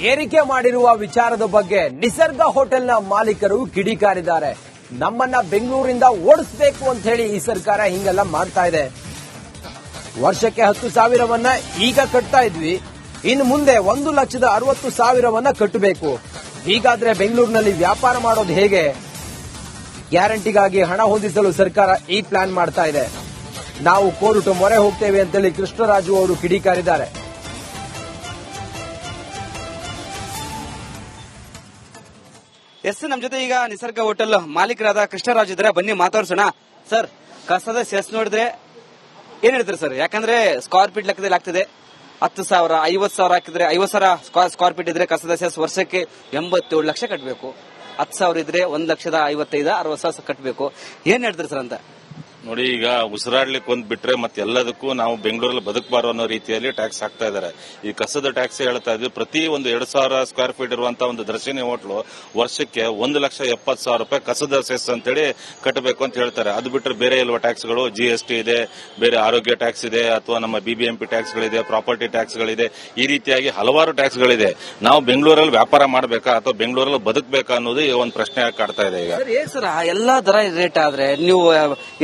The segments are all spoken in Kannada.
ಏರಿಕೆ ಮಾಡಿರುವ ವಿಚಾರದ ಬಗ್ಗೆ ನಿಸರ್ಗ ಹೋಟೆಲ್ನ ಮಾಲೀಕರು ಕಿಡಿಕಾರಿದ್ದಾರೆ. ನಮ್ಮನ್ನ ಬೆಂಗಳೂರಿಂದ ಓಡಿಸಬೇಕು ಅಂತ ಹೇಳಿ ಈ ಸರ್ಕಾರ ಹಿಂಗೆಲ್ಲ ಮಾಡ್ತಾ ಇದೆ. ವರ್ಷಕ್ಕೆ 10,000 ಈಗ ಕಟ್ತಾ ಇದ್ವಿ, ಇನ್ನು ಮುಂದೆ 1,60,000 ಕಟ್ಟಬೇಕು. ಹೀಗಾದ್ರೆ ಬೆಂಗಳೂರಿನಲ್ಲಿ ವ್ಯಾಪಾರ ಮಾಡೋದು ಹೇಗೆ? ಗ್ಯಾರಂಟಿಗಾಗಿ ಹಣ ಹೊಂದಿಸಲು ಸರ್ಕಾರ ಈ ಪ್ಲಾನ್ ಮಾಡ್ತಾ ಇದೆ. ನಾವು ಕೋರ್ಟ್ ಮೊರೆ ಹೋಗ್ತೇವೆ ಅಂತೇಳಿ ಕೃಷ್ಣರಾಜು ಅವರು ಕಿಡಿಕಾರಿದ್ದಾರೆ. ನಮ್ಮ ಜೊತೆ ಈಗ ನಿಸರ್ಗ ಹೋಟೆಲ್ ಮಾಲೀಕರಾದ ಕೃಷ್ಣರಾಜ್ ಇದ್ದಾರೆ, ಬನ್ನಿ ಮಾತಾಡ್ಸೋಣ. ಸರ್, ಕಸದ ಸೆಸ್ ನೋಡಿದ್ರೆ ಏನ್ ಹೇಳ್ತೀರಿ ಸರ್? ಯಾಕಂದ್ರೆ ಸ್ಕ್ವೇರ್ ಫೀಟ್ ಲೆಕ್ಕದಲ್ಲಿ ಆಗ್ತಿದೆ 10,000, 50,000 ಹಾಕಿದ್ರೆ 50,000 ಸ್ಕ್ವೇರ್ ಫೀಟ್ ಇದ್ರೆ ಕಸದ ಸೆಸ್ ವರ್ಷಕ್ಕೆ 87 ಲಕ್ಷ ಕಟ್ಟಬೇಕು. 10,000 ಇದ್ರೆ 1,55,000, 60,000 ಕಟ್ಟಬೇಕು. ಏನ್ ಹೇಳ್ತೀರಿ ಸರ್ ಅಂತ? ನೋಡಿ, ಈಗ ಉಸಿರಾಡ್ಲಿಕ್ಕೆ ಒಂದ್ ಬಿಟ್ರೆ ಮತ್ತೆ ಎಲ್ಲದಕ್ಕೂ ನಾವು ಬೆಂಗಳೂರಲ್ಲಿ ಬದುಕಬಾರೋ ಅನ್ನೋ ರೀತಿಯಲ್ಲಿ ಟ್ಯಾಕ್ಸ್ ಹಾಕ್ತಾ ಇದ್ದಾರೆ. ಈ ಕಸದ ಟ್ಯಾಕ್ಸ್ ಹೇಳ್ತಾ ಇದ್ವಿ. ಪ್ರತಿ ಒಂದು 2,000 ಸ್ಕ್ವೇರ್ ಫೀಟ್ ಇರುವಂತಹ ಒಂದು ದರ್ಶಿನಿ ಹೋಟ್ಲು ವರ್ಷಕ್ಕೆ 1,70,000 ರೂಪಾಯಿ ಕಸದ ಸೆಸ್ ಅಂತೇಳಿ ಕಟ್ಟಬೇಕು ಅಂತ ಹೇಳ್ತಾರೆ. ಅದು ಬಿಟ್ಟರೆ ಬೇರೆ ಇಲ್ವಾ ಟ್ಯಾಕ್ಸ್ಗಳು? GST ಇದೆ, ಬೇರೆ ಆರೋಗ್ಯ ಟ್ಯಾಕ್ಸ್ ಇದೆ, ಅಥವಾ ನಮ್ಮ BBMP ಟ್ಯಾಕ್ಸ್ಗಳಿದೆ, ಪ್ರಾಪರ್ಟಿ ಟ್ಯಾಕ್ಸ್ಗಳಿದೆ. ಈ ರೀತಿಯಾಗಿ ಹಲವಾರು ಟ್ಯಾಕ್ಸ್ಗಳಿದೆ. ನಾವು ಬೆಂಗಳೂರಲ್ಲಿ ವ್ಯಾಪಾರ ಮಾಡಬೇಕಾ ಅಥವಾ ಬೆಂಗಳೂರಲ್ಲಿ ಬದುಕಬೇಕಾ ಅನ್ನೋದು ಒಂದು ಪ್ರಶ್ನೆ ಕಾಡ್ತಾ ಇದೆ. ಈಗ ಸರ್, ಎಲ್ಲಾ ದರ ರೇಟ್ ಆದ್ರೆ ನೀವು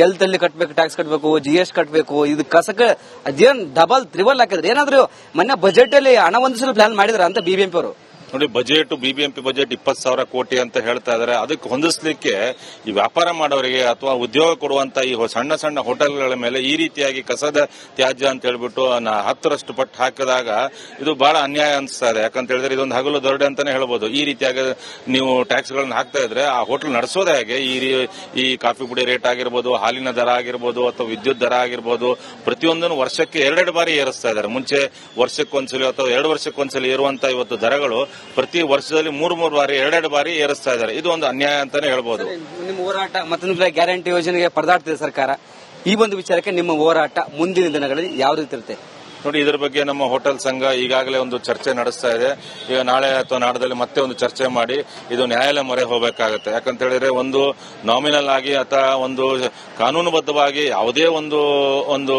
ಎಲ್ತ್ ಕಟ್ಬೇಕು, ಟ್ಯಾಕ್ಸ್ ಕಟ್ಟಬೇಕು, GST ಕಟ್ಟಬೇಕು, ಇದು ಕಸಕ್ಕೆ ಅದೇನ್ ಡಬಲ್ ತ್ರಿಬಲ್ ಹಾಕಿದ್ರೆ ಏನಾದ್ರು ಮೊನ್ನೆ ಬಜೆಟ್ ಅಲ್ಲಿ ಹಣ ಹೊಂದಿಸಲು ಪ್ಲಾನ್ ಮಾಡಿದ್ರ ಅಂತ BBMP ಅವರು? ನೋಡಿ, BBMP ಬಜೆಟ್ 20,000 ಕೋಟಿ ಅಂತ ಹೇಳ್ತಾ ಇದಾರೆ. ಅದಕ್ಕೆ ಹೊಂದಿಸ್ಲಿಕ್ಕೆ ಈ ವ್ಯಾಪಾರ ಮಾಡೋರಿಗೆ ಅಥವಾ ಉದ್ಯೋಗ ಕೊಡುವಂತ ಈ ಸಣ್ಣ ಸಣ್ಣ ಹೋಟೆಲ್ಗಳ ಮೇಲೆ ಈ ರೀತಿಯಾಗಿ ಕಸದ ತ್ಯಾಜ್ಯ ಅಂತ ಹೇಳ್ಬಿಟ್ಟು 10ರಷ್ಟು ಪಟ್ಟು ಹಾಕಿದಾಗ ಇದು ಬಹಳ ಅನ್ಯಾಯ ಅನಿಸ್ತಾ ಇದೆ. ಯಾಕಂತ ಹೇಳಿದ್ರೆ ಇದೊಂದು ಹಗಲು ದೊರಡೆ ಅಂತಾನೆ ಹೇಳ್ಬೋದು. ಈ ರೀತಿಯಾಗಿ ನೀವು ಟ್ಯಾಕ್ಸ್ ಗಳನ್ನ ಹಾಕ್ತಾ ಇದ್ರೆ ಆ ಹೋಟೆಲ್ ನಡೆಸೋದೇ ಹೇಗೆ? ಈ ಕಾಫಿ ಪುಡಿ ರೇಟ್ ಆಗಿರ್ಬೋದು, ಹಾಲಿನ ದರ ಆಗಿರ್ಬೋದು, ಅಥವಾ ವಿದ್ಯುತ್ ದರ ಆಗಿರ್ಬೋದು, ಪ್ರತಿಯೊಂದನ್ನು ವರ್ಷಕ್ಕೆ 2 ಬಾರಿ ಏರಿಸ್ತಾ ಇದ್ದಾರೆ. ಮುಂಚೆ ವರ್ಷಕ್ಕೊಂದ್ಸಲಿ ಅಥವಾ 2 ವರ್ಷಕ್ಕೊಂದ್ಸಲಿ ಏರುವಂತ ಇವತ್ತು ದರಗಳು ಪ್ರತಿ ವರ್ಷದಲ್ಲಿ 3 ಬಾರಿ 2 ಬಾರಿ ಏರಿಸ್ತಾ ಇದ್ದಾರೆ. ಇದು ಒಂದು ಅನ್ಯಾಯ ಅಂತಾನೆ ಹೇಳ್ಬೋದು. ನಿಮ್ಮ ಹೋರಾಟ ಮತ್ತೊಂದು ಗ್ಯಾರಂಟಿ ಯೋಜನೆಗೆ ಪರದಾಡ್ತಿದೆ ಸರ್ಕಾರ. ಈ ಒಂದು ವಿಚಾರಕ್ಕೆ ನಿಮ್ಮ ಹೋರಾಟ ಮುಂದಿನ ದಿನಗಳಲ್ಲಿ ಯಾವ ರೀತಿ ಇರುತ್ತೆ? ನೋಡಿ, ಇದರ ಬಗ್ಗೆ ನಮ್ಮ ಹೋಟೆಲ್ ಸಂಘ ಈಗಾಗಲೇ ಒಂದು ಚರ್ಚೆ ನಡೆಸ್ತಾ ಇದೆ. ಈಗ ನಾಳೆ ಅಥವಾ ನಾಡದಲ್ಲಿ ಮತ್ತೆ ಒಂದು ಚರ್ಚೆ ಮಾಡಿ ಇದು ನ್ಯಾಯಾಲಯ ಮೊರೆ ಹೋಗಬೇಕಾಗುತ್ತೆ. ಯಾಕಂತ ಹೇಳಿದ್ರೆ ಒಂದು ನಾಮಿನಲ್ ಆಗಿ ಅಥವಾ ಒಂದು ಕಾನೂನುಬದ್ಧವಾಗಿ ಯಾವುದೇ ಒಂದು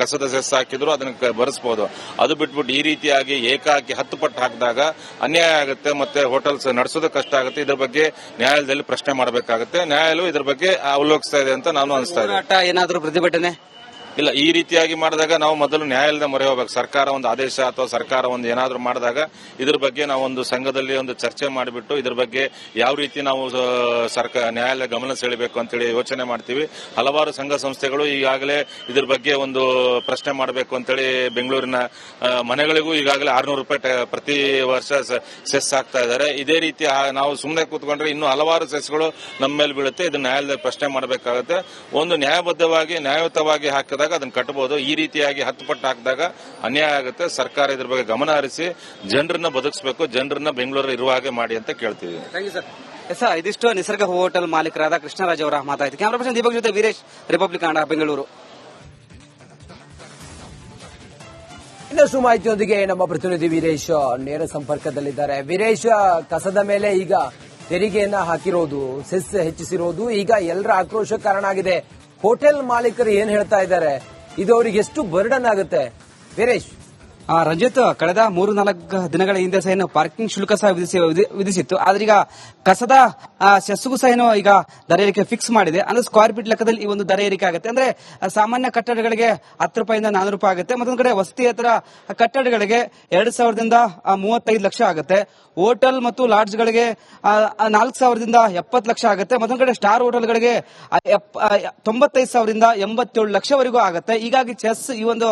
ಕಸದ ಸೆಸ್ ಹಾಕಿದ್ರು ಅದನ್ನ ಭರಿಸಬಹುದು. ಅದು ಬಿಟ್ಬಿಟ್ಟು ಈ ರೀತಿಯಾಗಿ ಏಕಾಕಿ 10 ಪಟ್ಟು ಹಾಕಿದಾಗ ಅನ್ಯಾಯ ಆಗುತ್ತೆ, ಮತ್ತೆ ಹೋಟೆಲ್ಸ್ ನಡೆಸೋದಕ್ಕೆ ಕಷ್ಟ ಆಗುತ್ತೆ. ಇದ್ರ ಬಗ್ಗೆ ನ್ಯಾಯಾಲಯದಲ್ಲಿ ಪ್ರಶ್ನೆ ಮಾಡಬೇಕಾಗುತ್ತೆ. ನ್ಯಾಯಾಲಯವು ಇದ್ರ ಬಗ್ಗೆ ಅವಲೋಕಿಸ್ತಾ ಇದೆ ಅಂತ ನಾನು ಅನಿಸ್ತಾ ಇದೆ. ಏನಾದರೂ ಪ್ರತಿಭಟನೆ ಇಲ್ಲ, ಈ ರೀತಿಯಾಗಿ ಮಾಡಿದಾಗ ನಾವು ಮೊದಲು ನ್ಯಾಯಾಲಯದ ಮೊರೆ ಹೋಗಬೇಕು. ಸರ್ಕಾರ ಒಂದು ಆದೇಶ ಅಥವಾ ಸರ್ಕಾರ ಒಂದು ಏನಾದರೂ ಮಾಡಿದಾಗ ಇದ್ರ ಬಗ್ಗೆ ನಾವು ಒಂದು ಸಂಘದಲ್ಲಿ ಒಂದು ಚರ್ಚೆ ಮಾಡಿಬಿಟ್ಟು ಇದ್ರ ಬಗ್ಗೆ ಯಾವ ರೀತಿ ನಾವು ನ್ಯಾಯಾಲಯ ಗಮನ ಸೆಳೆಯಬೇಕು ಅಂತೇಳಿ ಯೋಚನೆ ಮಾಡ್ತೀವಿ. ಹಲವಾರು ಸಂಘ ಸಂಸ್ಥೆಗಳು ಈಗಾಗಲೇ ಇದ್ರ ಬಗ್ಗೆ ಒಂದು ಪ್ರಶ್ನೆ ಮಾಡಬೇಕು ಅಂತೇಳಿ ಬೆಂಗಳೂರಿನ ಮನೆಗಳಿಗೂ ಈಗಾಗಲೇ 600 ರೂಪಾಯಿ ಪ್ರತಿ ವರ್ಷ ಸೆಸ್ ಹಾಕ್ತಾ ಇದ್ದಾರೆ. ಇದೇ ರೀತಿ ನಾವು ಸುಮ್ಮನೆ ಕೂತ್ಕೊಂಡ್ರೆ ಇನ್ನೂ ಹಲವಾರು ಸೆಸ್ಗಳು ನಮ್ಮ ಮೇಲೆ ಬೀಳುತ್ತೆ. ಇದನ್ನ ನ್ಯಾಯಾಲಯದ ಪ್ರಶ್ನೆ ಮಾಡಬೇಕಾಗುತ್ತೆ. ಒಂದು ನ್ಯಾಯಬದ್ಧವಾಗಿ ನ್ಯಾಯಯುತವಾಗಿ ಹಾಕಿದಾಗ ಅದನ್ನ ಕಟ್ಟಬಹುದು. ಈ ರೀತಿಯಾಗಿ 10 ಪಟ್ಟು ಹಾಕಿದಾಗ ಅನ್ಯಾಯ ಆಗುತ್ತೆ. ಸರ್ಕಾರ ಇದ್ರ ಬಗ್ಗೆ ಗಮನ ಹರಿಸಿ ಜನರನ್ನ ಬದುಕಿಸಬೇಕು, ಜನರನ್ನ ಬೆಂಗಳೂರಲ್ಲಿ ಇರುವ ಹಾಗೆ ಮಾಡಿ ಅಂತ ಕೇಳ್ತೀವಿ. ಸರ್, ಇದಿಷ್ಟು ನಿಸರ್ಗ ಹೋಟೆಲ್ ಮಾಲೀಕರಾದ ಕೃಷ್ಣರಾಜ್ ಅವರ ಮಾತಾಯಿತು. ಕ್ಯಾಮರಾ ಪರ್ಸನ್ ದೀಪಕ್ ಜೊತೆ ವೀರೇಶ್, ರಿಪಬ್ಲಿಕ್ ಕನ್ನಡ, ಬೆಂಗಳೂರು. ಇನ್ನಷ್ಟು ಮಾಹಿತಿಯೊಂದಿಗೆ ನಮ್ಮ ಪ್ರತಿನಿಧಿ ವೀರೇಶ್ ನೇರ ಸಂಪರ್ಕದಲ್ಲಿದ್ದಾರೆ. ವೀರೇಶ್, ಕಸದ ಮೇಲೆ ಈಗ ತೆರಿಗೆಯನ್ನ ಹಾಕಿರೋದು, ಸೆಸ್ ಹೆಚ್ಚಿಸಿರೋದು ಈಗ ಎಲ್ಲರ ಆಕ್ರೋಶ ಕಾರಣ ಆಗಿದೆ. ಹೋಟೆಲ್ ಮಾಲೀಕರು ಏನ್ ಹೇಳ್ತಾ ಇದ್ದಾರೆ? ಇದು ಅವರಿಗೆ ಎಷ್ಟು ಬರ್ಡನ್ ಆಗುತ್ತೆ? ವೀರೇಶ್, ರಂಜಿತ್, ಕಳೆದ 3-4 ದಿನಗಳ ಹಿಂದೆ ಸಹ ಏನು ಪಾರ್ಕಿಂಗ್ ಶುಲ್ಕ ಸಹ ವಿಧಿಸಿತ್ತು. ಆದ್ರೆ ಈಗ ಕಸದ ಸೆಸ್ಗೂ ಸಹ ಏನು ಈಗ ದರ ಏರಿಕೆ ಫಿಕ್ಸ್ ಮಾಡಿದೆ. ಅಂದ್ರೆ ಸ್ಕ್ವೇರ್ ಫೀಟ್ ಲೆಕ್ಕದಲ್ಲಿ ಈ ಒಂದು ದರ ಏರಿಕೆ ಆಗುತ್ತೆ. ಅಂದ್ರೆ ಸಾಮಾನ್ಯ ಕಟ್ಟಡಗಳಿಗೆ 10 ರೂಪಾಯಿಂದ 400 ರೂಪಾಯಿ ಆಗುತ್ತೆ. ಮತ್ತೊಂದು ಕಡೆ ವಸತಿಯೇತರ ಕಟ್ಟಡಗಳಿಗೆ 2,000ದಿಂದ 35 ಲಕ್ಷ ಆಗುತ್ತೆ. ಹೋಟೆಲ್ ಮತ್ತು ಲಾಡ್ಜ್ಗಳಿಗೆ 4,000ದಿಂದ 70 ಲಕ್ಷ ಆಗುತ್ತೆ. ಮತ್ತೊಂದು ಕಡೆ ಸ್ಟಾರ್ ಹೋಟೆಲ್ಗಳಿಗೆ 95,000ರಿಂದ 87 ಲಕ್ಷವರೆಗೂ ಆಗುತ್ತೆ. ಹೀಗಾಗಿ ಚೆಸ್ ಈ ಒಂದು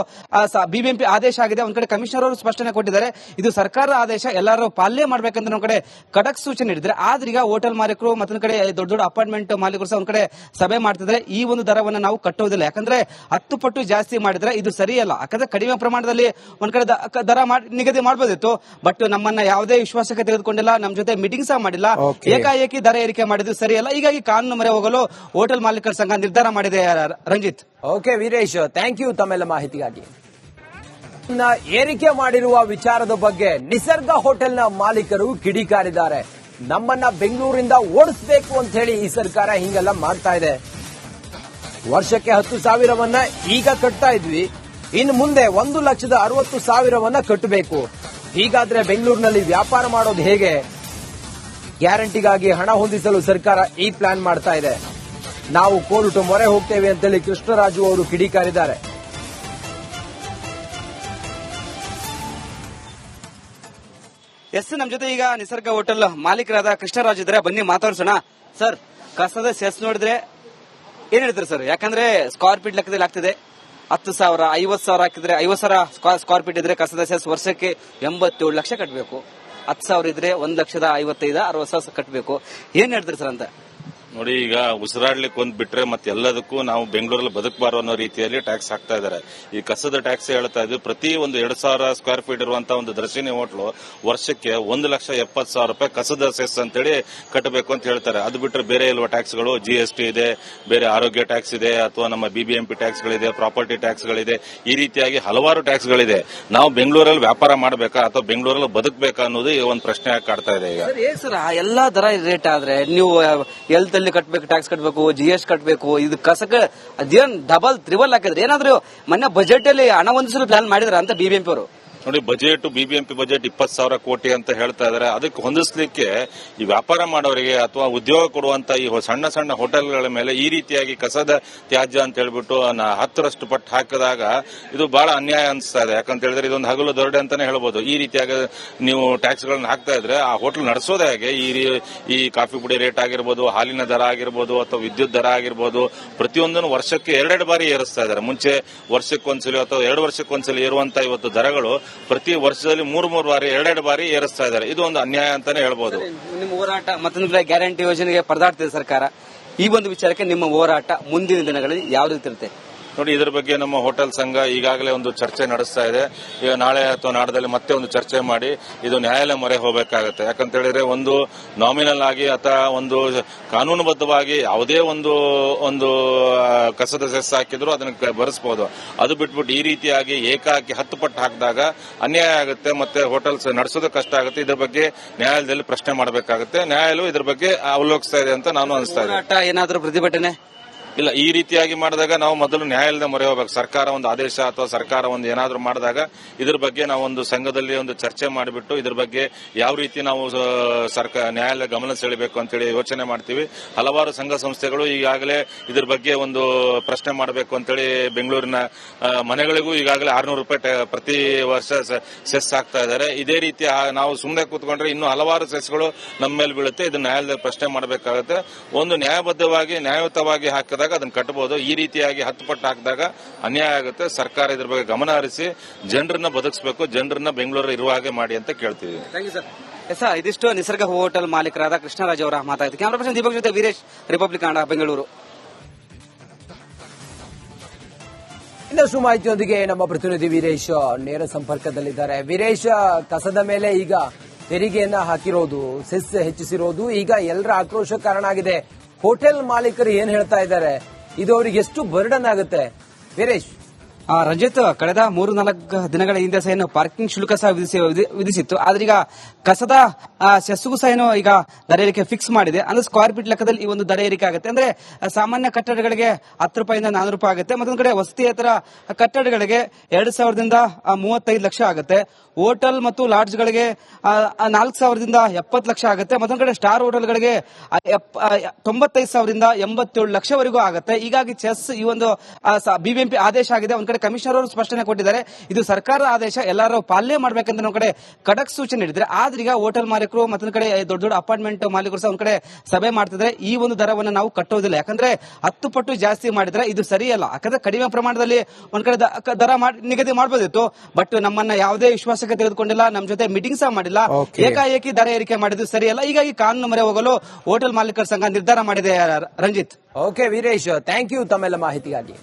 BBMP ಆದೇಶ ಆಗಿದೆ. ಒಂದ್ ಕಡೆ ಕಮಿಷನರ್ ಅವರು ಸ್ಪಷ್ಟನೆ ಕೊಟ್ಟಿದ್ದಾರೆ, ಇದು ಸರ್ಕಾರದ ಆದೇಶ, ಎಲ್ಲರೂ ಪಾಲನೆ ಮಾಡಬೇಕಂತ ಒಂದ್ ಕಡೆ ಖಡಕ್ ಸೂಚನೆ ನೀಡಿದ್ರೆ. ಆದ್ರೆ ಈಗ ಹೋಟೆಲ್ ಮಾಲೀಕರು ಮತ್ತೊಂದ್ ಕಡೆ ದೊಡ್ಡ ದೊಡ್ಡ ಅಪಾರ್ಟ್ಮೆಂಟ್ ಮಾಲೀಕರು ಸಹ ಒಂದ್ ಕಡೆ ಸಭೆ ಮಾಡ್ತಿದ್ದಾರೆ. ಈ ಒಂದು ದರವನ್ನು ನಾವು ಕಟ್ಟೋದಿಲ್ಲ, ಯಾಕಂದ್ರೆ 10 ಪಟ್ಟು ಜಾಸ್ತಿ ಮಾಡಿದ್ರೆ ಇದು ಸರಿಯಲ್ಲ. ಯಾಕಂದ್ರೆ ಕಡಿಮೆ ಪ್ರಮಾಣದಲ್ಲಿ ಒಂದ್ ಕಡೆ ದರ ನಿಗದಿ ಮಾಡಬಹುದಿತ್ತು. ಬಟ್ ನಮ್ಮನ್ನ ಯಾವುದೇ ವಿಶ್ವಾಸಕ್ಕೆ ತೆಗೆದುಕೊಂಡಿಲ್ಲ, ನಮ್ ಜೊತೆ ಮೀಟಿಂಗ್ ಸಹ ಮಾಡಿಲ್ಲ. ಏಕಾಏಕಿ ದರ ಏರಿಕೆ ಮಾಡಿದ್ದು ಸರಿಯಲ್ಲ. ಹೀಗಾಗಿ ಕಾನೂನು ಮೊರೆ ಹೋಗಲು ಹೋಟೆಲ್ ಮಾಲೀಕರ ಸಂಘ ನಿರ್ಧಾರ ಮಾಡಿದೆ. Ranjit. Okay Veeresh, thank you ತಮ್ಮೆಲ್ಲ ಮಾಹಿತಿಗಾಗಿ. ಏರಿಕೆ ಮಾಡಿರುವ ವಿಚಾರದ ಬಗ್ಗೆ ನಿಸರ್ಗ ಹೋಟೆಲ್ನ ಮಾಲೀಕರು ಕಿಡಿಕಾರಿದ್ದಾರೆ. ನಮ್ಮನ್ನ ಬೆಂಗಳೂರಿಂದ ಓಡಿಸಬೇಕು ಅಂತ ಹೇಳಿ ಈ ಸರ್ಕಾರ ಹಿಂಗೆಲ್ಲ ಮಾಡ್ತಾ ಇದೆ. ವರ್ಷಕ್ಕೆ 10,000 ಈಗ ಕಟ್ತಾ ಇದ್ವಿ, ಇನ್ನು ಮುಂದೆ 1,60,000 ಕಟ್ಟಬೇಕು. ಹೀಗಾದ್ರೆ ಬೆಂಗಳೂರಿನಲ್ಲಿ ವ್ಯಾಪಾರ ಮಾಡೋದು ಹೇಗೆ? ಗ್ಯಾರಂಟಿಗಾಗಿ ಹಣ ಹೊಂದಿಸಲು ಸರ್ಕಾರ ಈ ಪ್ಲಾನ್ ಮಾಡ್ತಾ ಇದೆ. ನಾವು ಕೋರ್ಟ್ ಮೊರೆ ಹೋಗ್ತೇವೆ ಅಂತೇಳಿ ಕೃಷ್ಣರಾಜು ಅವರು ಕಿಡಿಕಾರಿದ್ದಾರೆ. ನಮ್ಮ ಜೊತೆ ಈಗ ನಿಸರ್ಗ ಹೋಟೆಲ್ ಮಾಲೀಕರಾದ ಕೃಷ್ಣರಾಜ್ ಇದ್ರೆ, ಬನ್ನಿ ಮಾತಾಡ್ಸೋಣ. ಸರ್, ಕಸದ ಸೆಸ್ ನೋಡಿದ್ರೆ ಏನ್ ಹೇಳ್ತೀರಿ ಸರ್? ಯಾಕಂದ್ರೆ ಸ್ಕ್ವೇರ್ ಫೀಟ್ ಲೆಕ್ಕದಲ್ಲಿ ಆಗ್ತಿದೆ 10,000, 50,000 ಹಾಕಿದ್ರೆ 50,000 ಸ್ಕ್ವೇರ್ ಫೀಟ್ ಇದ್ರೆ ಕಸದ ಸೆಸ್ ವರ್ಷಕ್ಕೆ 87 ಲಕ್ಷ ಕಟ್ಟಬೇಕು. 10,000 ಇದ್ರೆ 1,55,000, 60,000 ಕಟ್ಟಬೇಕು. ಏನ್ ಹೇಳ್ತೀರಿ ಸರ್ ಅಂತ? ನೋಡಿ, ಈಗ ಉಸಿರಾಡ್ಲಿಕ್ಕೆ ಒಂದ್ ಬಿಟ್ರೆ ಮತ್ತೆ ಎಲ್ಲದಕ್ಕೂ ನಾವು ಬೆಂಗಳೂರಲ್ಲಿ ಬದುಕಬಾರೋ ಅನ್ನೋ ರೀತಿಯಲ್ಲಿ ಟ್ಯಾಕ್ಸ್ ಹಾಕ್ತಾ ಇದ್ದಾರೆ. ಈ ಕಸದ ಟ್ಯಾಕ್ಸ್ ಹೇಳ್ತಾ ಇದ್ವಿ. ಪ್ರತಿ ಒಂದು 2,000 ಸ್ಕ್ವೇರ್ ಫೀಟ್ ಇರುವಂತಹ ಒಂದು ದರ್ಶಿನಿ ಹೋಟ್ಲು ವರ್ಷಕ್ಕೆ 1,70,000 ರೂಪಾಯಿ ಕಸದ ಸೆಸ್ ಅಂತೇಳಿ ಕಟ್ಟಬೇಕು ಅಂತ ಹೇಳ್ತಾರೆ. ಅದು ಬಿಟ್ರೆ ಬೇರೆ ಇಲ್ವಾ ಟ್ಯಾಕ್ಸ್ಗಳು? GST ಇದೆ, ಬೇರೆ ಆರೋಗ್ಯ ಟ್ಯಾಕ್ಸ್ ಇದೆ, ಅಥವಾ ನಮ್ಮ BBMP ಟ್ಯಾಕ್ಸ್ಗಳಿದೆ, ಪ್ರಾಪರ್ಟಿ ಟ್ಯಾಕ್ಸ್ಗಳಿದೆ. ಈ ರೀತಿಯಾಗಿ ಹಲವಾರು ಟ್ಯಾಕ್ಸ್ಗಳಿದೆ. ನಾವು ಬೆಂಗಳೂರಲ್ಲಿ ವ್ಯಾಪಾರ ಮಾಡಬೇಕಾ ಅಥವಾ ಬೆಂಗಳೂರಲ್ಲಿ ಬದುಕಬೇಕಾ ಅನ್ನೋದು ಒಂದು ಪ್ರಶ್ನೆ ಕಾಡ್ತಾ ಇದೆ ಈಗ. ಸರ್, ಎಲ್ಲಾ ದರ ರೇಟ್ ಆದ್ರೆ ನೀವು ಹೆಲ್ತ್ ಕಟ್ಬೇಕು, ಟ್ಯಾಕ್ಸ್ ಕಟ್ಟಬೇಕು, GST ಕಟ್ಟಬೇಕು. ಇದು ಕಸಕ್ಕೆ ಅದೇನ್ ಡಬಲ್ ತ್ರಿಬಲ್ ಹಾಕಿದ್ರೆ ಏನಾದ್ರು ಮೊನ್ನೆ ಬಜೆಟ್ ಅಲ್ಲಿ ಹಣ ಹೊಂದಿಸಲು ಪ್ಲಾನ್ ಮಾಡಿದ್ರ ಅಂತ BBMP ಅವರು? ನೋಡಿ, BBMP ಬಜೆಟ್ 20,000 ಕೋಟಿ ಅಂತ ಹೇಳ್ತಾ ಇದಾರೆ. ಅದಕ್ಕೆ ಹೊಂದಿಸ್ಲಿಕ್ಕೆ ಈ ವ್ಯಾಪಾರ ಮಾಡೋರಿಗೆ ಅಥವಾ ಉದ್ಯೋಗ ಕೊಡುವಂತ ಈ ಸಣ್ಣ ಸಣ್ಣ ಹೋಟೆಲ್ಗಳ ಮೇಲೆ ಈ ರೀತಿಯಾಗಿ ಕಸದ ತ್ಯಾಜ್ಯ ಅಂತ ಹೇಳ್ಬಿಟ್ಟು 10ರಷ್ಟು ಪಟ್ಟು ಹಾಕಿದಾಗ ಇದು ಬಹಳ ಅನ್ಯಾಯ ಅನಿಸ್ತಾ ಇದೆ. ಯಾಕಂತ ಹೇಳಿದ್ರೆ ಇದೊಂದು ಹಗಲು ದೊರಡೆ ಅಂತಾನೆ ಹೇಳ್ಬೋದು. ಈ ರೀತಿಯಾಗಿ ನೀವು ಟ್ಯಾಕ್ಸ್ ಗಳನ್ನ ಹಾಕ್ತಾ ಇದ್ರೆ ಆ ಹೋಟೆಲ್ ನಡೆಸೋದೇ ಹೇಗೆ? ಈ ಕಾಫಿ ಪುಡಿ ರೇಟ್ ಆಗಿರ್ಬೋದು, ಹಾಲಿನ ದರ ಆಗಿರ್ಬೋದು, ಅಥವಾ ವಿದ್ಯುತ್ ದರ ಆಗಿರ್ಬೋದು, ಪ್ರತಿಯೊಂದನ್ನು ವರ್ಷಕ್ಕೆ 2 ಬಾರಿ ಏರಿಸ್ತಾ ಇದ್ದಾರೆ. ಮುಂಚೆ ವರ್ಷಕ್ಕೊಂದ್ಸಲಿ ಅಥವಾ 2 ವರ್ಷಕ್ಕೊಂದ್ಸಲಿ ಏರುವಂತ ಇವತ್ತು ದರಗಳು ಪ್ರತಿ ವರ್ಷದಲ್ಲಿ 3 ಬಾರಿ 2 ಬಾರಿ ಏರಿಸ್ತಾ ಇದ್ದಾರೆ. ಇದು ಒಂದು ಅನ್ಯಾಯ ಅಂತಾನೆ ಹೇಳ್ಬೋದು. ನಿಮ್ಮ ಹೋರಾಟ ಮತ್ತೊಂದು ಗ್ಯಾರಂಟಿ ಯೋಜನೆಗೆ ಪರದಾಡ್ತಿದೆ ಸರ್ಕಾರ. ಈ ಒಂದು ವಿಚಾರಕ್ಕೆ ನಿಮ್ಮ ಹೋರಾಟ ಮುಂದಿನ ದಿನಗಳಲ್ಲಿ ಯಾವ ರೀತಿ ಇರುತ್ತೆ? ನೋಡಿ, ಇದರ ಬಗ್ಗೆ ನಮ್ಮ ಹೋಟೆಲ್ ಸಂಘ ಈಗಾಗಲೇ ಒಂದು ಚರ್ಚೆ ನಡೆಸ್ತಾ ಇದೆ. ಈಗ ನಾಳೆ ಅಥವಾ ನಾಡದಲ್ಲಿ ಮತ್ತೆ ಒಂದು ಚರ್ಚೆ ಮಾಡಿ ಇದು ನ್ಯಾಯಾಲಯ ಮೊರೆ ಹೋಗಬೇಕಾಗುತ್ತೆ. ಯಾಕಂತ ಹೇಳಿದ್ರೆ ಒಂದು ನಾಮಿನಲ್ ಆಗಿ ಅಥವಾ ಒಂದು ಕಾನೂನುಬದ್ಧವಾಗಿ ಯಾವುದೇ ಒಂದು ಕಸದ ಸೆಸ್ ಹಾಕಿದ್ರು ಅದನ್ನ ಭರಿಸಬಹುದು. ಅದು ಬಿಟ್ಬಿಟ್ಟು ಈ ರೀತಿಯಾಗಿ ಏಕಾಕಿ 10 ಪಟ್ಟು ಹಾಕಿದಾಗ ಅನ್ಯಾಯ ಆಗುತ್ತೆ, ಮತ್ತೆ ಹೋಟೆಲ್ಸ್ ನಡೆಸೋದು ಕಷ್ಟ ಆಗುತ್ತೆ. ಇದ್ರ ಬಗ್ಗೆ ನ್ಯಾಯಾಲಯದಲ್ಲಿ ಪ್ರಶ್ನೆ ಮಾಡಬೇಕಾಗುತ್ತೆ. ನ್ಯಾಯಾಲಯ ಇದ್ರ ಬಗ್ಗೆ ಅವಲೋಕಿಸ್ತಾ ಇದೆ ಅಂತ ನಾನು ಅನಿಸ್ತಾ ಇದೆ. ಏನಾದರೂ ಪ್ರತಿಭಟನೆ ಇಲ್ಲ, ಈ ರೀತಿಯಾಗಿ ಮಾಡಿದಾಗ ನಾವು ಮೊದಲು ನ್ಯಾಯಾಲಯದ ಮೊರೆ ಹೋಗಬೇಕು. ಸರ್ಕಾರ ಒಂದು ಆದೇಶ ಅಥವಾ ಸರ್ಕಾರ ಒಂದು ಏನಾದರೂ ಮಾಡಿದಾಗ ಇದ್ರ ಬಗ್ಗೆ ನಾವು ಒಂದು ಸಂಘದಲ್ಲಿ ಒಂದು ಚರ್ಚೆ ಮಾಡಿಬಿಟ್ಟು ಇದ್ರ ಬಗ್ಗೆ ಯಾವ ರೀತಿ ನಾವು ನ್ಯಾಯಾಲಯ ಗಮನ ಸೆಳೆಯಬೇಕು ಅಂತೇಳಿ ಯೋಚನೆ ಮಾಡ್ತೀವಿ. ಹಲವಾರು ಸಂಘ ಸಂಸ್ಥೆಗಳು ಈಗಾಗಲೇ ಇದ್ರ ಬಗ್ಗೆ ಒಂದು ಪ್ರಶ್ನೆ ಮಾಡಬೇಕು ಅಂತೇಳಿ ಬೆಂಗಳೂರಿನ ಮನೆಗಳಿಗೂ ಈಗಾಗಲೇ 600 ರೂಪಾಯಿ ಪ್ರತಿ ವರ್ಷ ಸೆಸ್ ಹಾಕ್ತಾ ಇದ್ದಾರೆ. ಇದೇ ರೀತಿ ನಾವು ಸುಮ್ಮನೆ ಕೂತ್ಕೊಂಡ್ರೆ ಇನ್ನೂ ಹಲವಾರು ಸೆಸ್ಗಳು ನಮ್ಮ ಮೇಲೆ ಬೀಳುತ್ತೆ. ಇದು ನ್ಯಾಯಾಲಯದ ಪ್ರಶ್ನೆ ಮಾಡಬೇಕಾಗುತ್ತೆ. ಒಂದು ನ್ಯಾಯಬದ್ಧವಾಗಿ ನ್ಯಾಯಯುತವಾಗಿ ಹಾಕಿದಾಗ ಅದನ್ನ ಕಟ್ಟಬಹುದು. ಈ ರೀತಿಯಾಗಿ 10 ಪಟ್ಟು ಹಾಕಿದಾಗ ಅನ್ಯಾಯ ಆಗುತ್ತೆ. ಸರ್ಕಾರ ಇದ್ರ ಬಗ್ಗೆ ಗಮನ ಹರಿಸಿ ಜನರನ್ನ ಬದುಕಿಸಬೇಕು, ಜನರನ್ನ ಬೆಂಗಳೂರಲ್ಲಿ ಇರುವ ಹಾಗೆ ಮಾಡಿ ಅಂತ ಕೇಳ್ತೀವಿ. ಇದಿಷ್ಟು ನಿಸರ್ಗ ಹೋಟೆಲ್ ಮಾಲೀಕರಾದ ಕೃಷ್ಣರಾಜ್ ಅವರ ಮಾತಾಡ್ತೀವಿ. ಕ್ಯಾಮರಾ ಪರ್ಸನ್ ದೀಪಕ್ ಜೊತೆ ವೀರೇಶ್, ರಿಪಬ್ಲಿಕ್ ಕನ್ನಡ, ಬೆಂಗಳೂರು. ಇನ್ನಷ್ಟು ಮಾಹಿತಿಯೊಂದಿಗೆ ನಮ್ಮ ಪ್ರತಿನಿಧಿ ವೀರೇಶ್ ನೇರ ಸಂಪರ್ಕದಲ್ಲಿದ್ದಾರೆ. ವೀರೇಶ್, ಕಸದ ಮೇಲೆ ಈಗ ತೆರಿಗೆಯನ್ನ ಹಾಕಿರೋದು, ಸೆಸ್ ಹೆಚ್ಚಿಸಿರೋದು ಈಗ ಎಲ್ಲರ ಆಕ್ರೋಶ ಕಾರಣ ಆಗಿದೆ. ಹೋಟೆಲ್ ಮಾಲೀಕರು ಏನ್ ಹೇಳ್ತಾ ಇದ್ದಾರೆ? ಇದು ಅವರಿಗೆ ಎಷ್ಟು ಬರ್ಡನ್ ಆಗುತ್ತೆ? ವೀರೇಶ್, ರಂಜಿತ್, ಕಳೆದ 3-4 ದಿನಗಳ ಹಿಂದೆ ಸಹ ಏನು ಪಾರ್ಕಿಂಗ್ ಶುಲ್ಕ ಸಹ ವಿಧಿಸಿತ್ತು. ಆದ್ರೆ ಈಗ ಕಸದ ಸೆಸ್ಗೂ ಸಹ ಏನು ಈಗ ದರ ಏರಿಕೆ ಫಿಕ್ಸ್ ಮಾಡಿದೆ. ಅಂದ್ರೆ ಸ್ಕ್ವೇರ್ ಫೀಟ್ ಲೆಕ್ಕದಲ್ಲಿ ಈ ಒಂದು ದರ ಏರಿಕೆ ಆಗುತ್ತೆ. ಅಂದ್ರೆ ಸಾಮಾನ್ಯ ಕಟ್ಟಡಗಳಿಗೆ 10 ರೂಪಾಯಿಂದ 400 ರೂಪಾಯಿ ಆಗುತ್ತೆ. ಮತ್ತೊಂದು ಕಡೆ ವಸತಿಯೇತರ ಕಟ್ಟಡಗಳಿಗೆ 2,000ದಿಂದ 35 ಲಕ್ಷ ಆಗುತ್ತೆ. ಹೋಟೆಲ್ ಮತ್ತು ಲಾಡ್ಜ್ಗಳಿಗೆ 4,000ದಿಂದ 70 ಲಕ್ಷ ಆಗುತ್ತೆ. ಮತ್ತೊಂದು ಕಡೆ ಸ್ಟಾರ್ ಹೋಟೆಲ್ಗಳಿಗೆ 95,000ರಿಂದ 87 ಲಕ್ಷವರೆಗೂ ಆಗುತ್ತೆ. ಹೀಗಾಗಿ ಚೆಸ್ ಈ ಒಂದು BBMP ಆದೇಶ ಆಗಿದೆ. ಒಂದ್ ಕಡೆ ಕಮಿಷನರ್ ಅವರು ಸ್ಪಷ್ಟನೆ ಕೊಟ್ಟಿದ್ದಾರೆ. ಇದು ಸರ್ಕಾರದ ಆದೇಶ, ಎಲ್ಲರೂ ಪಾಲನೆ ಮಾಡಬೇಕಂತ ಒಂದ್ ಕಡೆ ಖಡಕ್ ಸೂಚನೆ ನೀಡಿದ್ರೆ. ಆದ್ರೆ ಈಗ ಹೋಟೆಲ್ ಮಾಲೀಕರು ಮತ್ತೊಂದ್ ಕಡೆ ದೊಡ್ಡ ದೊಡ್ಡ ಅಪಾರ್ಟ್ಮೆಂಟ್ ಮಾಲೀಕರು ಸಹ ಒಂದ್ ಕಡೆ ಸಭೆ ಮಾಡ್ತಿದ್ರೆ ಈ ಒಂದು ದರವನ್ನು ನಾವು ಕಟ್ಟೋದಿಲ್ಲ. ಯಾಕಂದ್ರೆ 10 ಪಟ್ಟು ಜಾಸ್ತಿ ಮಾಡಿದ್ರೆ ಇದು ಸರಿಯಲ್ಲ. ಯಾಕಂದ್ರೆ ಕಡಿಮೆ ಪ್ರಮಾಣದಲ್ಲಿ ಒಂದ್ ಕಡೆ ದರ ನಿಗದಿ ಮಾಡಬಹುದಿತ್ತು. ಬಟ್ ನಮ್ಮನ್ನ ಯಾವುದೇ ವಿಶ್ವಾಸಕ್ಕೆ ತೆಗೆದುಕೊಂಡಿಲ್ಲ, ನಮ್ಮ ಜೊತೆ ಮೀಟಿಂಗ್ ಸಹ ಮಾಡಿಲ್ಲ. ಏಕಾಏಕಿ ದರ ಏರಿಕೆ ಮಾಡಿದ್ದು ಸರಿಯಲ್ಲ. ಹೀಗಾಗಿ ಕಾನೂನು ಮೊರೆ ಹೋಗಲು ಹೋಟೆಲ್ ಮಾಲೀಕರ ಸಂಘ ನಿರ್ಧಾರ ಮಾಡಿದೆ. Ranjit. Okay Veeresh, thank you ತಮ್ಮೆಲ್ಲ ಮಾಹಿತಿಗಾಗಿ.